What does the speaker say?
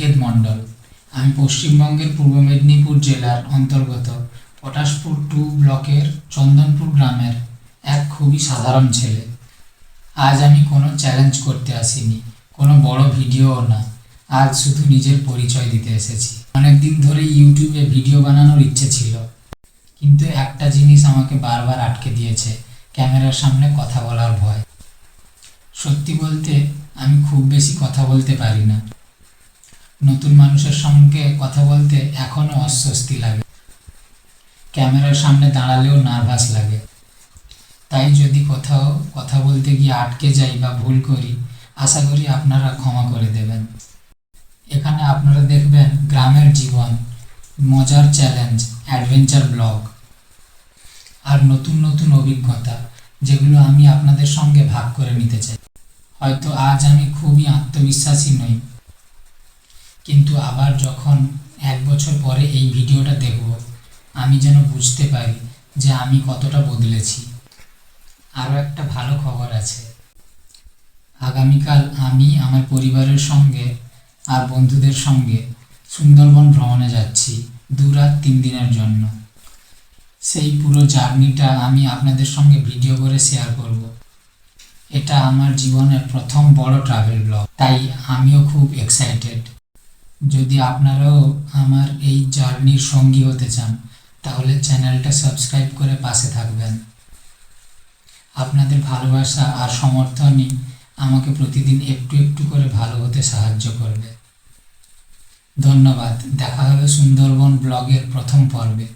অনিকেত মণ্ডল। আমি পশ্চিমবঙ্গের পূর্ব মেদিনীপুর জেলার অন্তর্গত পটাশপুর 2 ব্লকের চন্দনপুর গ্রামের এক খুবই সাধারণ ছেলে। আজ আমি কোনো চ্যালেঞ্জ করতে আসিনি, কোনো বড় ভিডিও না। আজ শুধু নিজের পরিচয় দিতে এসেছি। অনেক দিন ধরে ইউটিউবে ভিডিও বানানোর ইচ্ছে ছিল, কিন্তু একটা জিনিস আমাকে বারবার আটকে দিয়েছে, ক্যামেরার সামনে কথা বলার ভয়। সত্যি বলতে আমি খুব বেশি কথা বলতে পারি না। নতুন মানুষের সঙ্গে কথা বলতে এখনও অস্বস্তি লাগে। ক্যামেরার সামনে দাঁড়ালেও নার্ভাস লাগে। তাই যদি কোথাও কথা বলতে গিয়ে আটকে যাই বা ভুল করি, আশা করি আপনারা ক্ষমা করে দেবেন। এখানে আপনারা দেখবেন গ্রামের জীবন, মজার চ্যালেঞ্জ, অ্যাডভেঞ্চার ব্লগ আর নতুন নতুন অভিজ্ঞতা, যেগুলো আমি আপনাদের সঙ্গে ভাগ করে নিতে চাই। হয়তো আজ আমি খুবই আত্মবিশ্বাসী নই, কিন্তু আবার যখন 1 বছর পরে এই ভিডিওটা দেখব, আমি যেন বুঝতে পারি যে আমি কতটা বদলেছি। আরও একটা ভালো খবর আছে, আগামীকাল আমি আমার পরিবারের সঙ্গে আর বন্ধুদের সঙ্গে সুন্দরবন ভ্রমণে যাচ্ছি 2 রাত 3 দিনের জন্য। সেই পুরো জার্নিটা আমি আপনাদের সঙ্গে ভিডিও করে শেয়ার করব। এটা আমার জীবনের প্রথম বড় ট্রাভেল ব্লগ, তাই আমিও খুব এক্সাইটেড। যদি আপনারাও আমার এই জার্নির সঙ্গী হতে চান, তাহলে চ্যানেলটা সাবস্ক্রাইব করে পাশে থাকবেন। আপনাদের ভালোবাসা আর সমর্থনই আমাকে প্রতিদিন একটু একটু করে ভালো হতে সাহায্য করবে। ধন্যবাদ। দেখা হবে সুন্দরবন ব্লগের প্রথম পর্বে।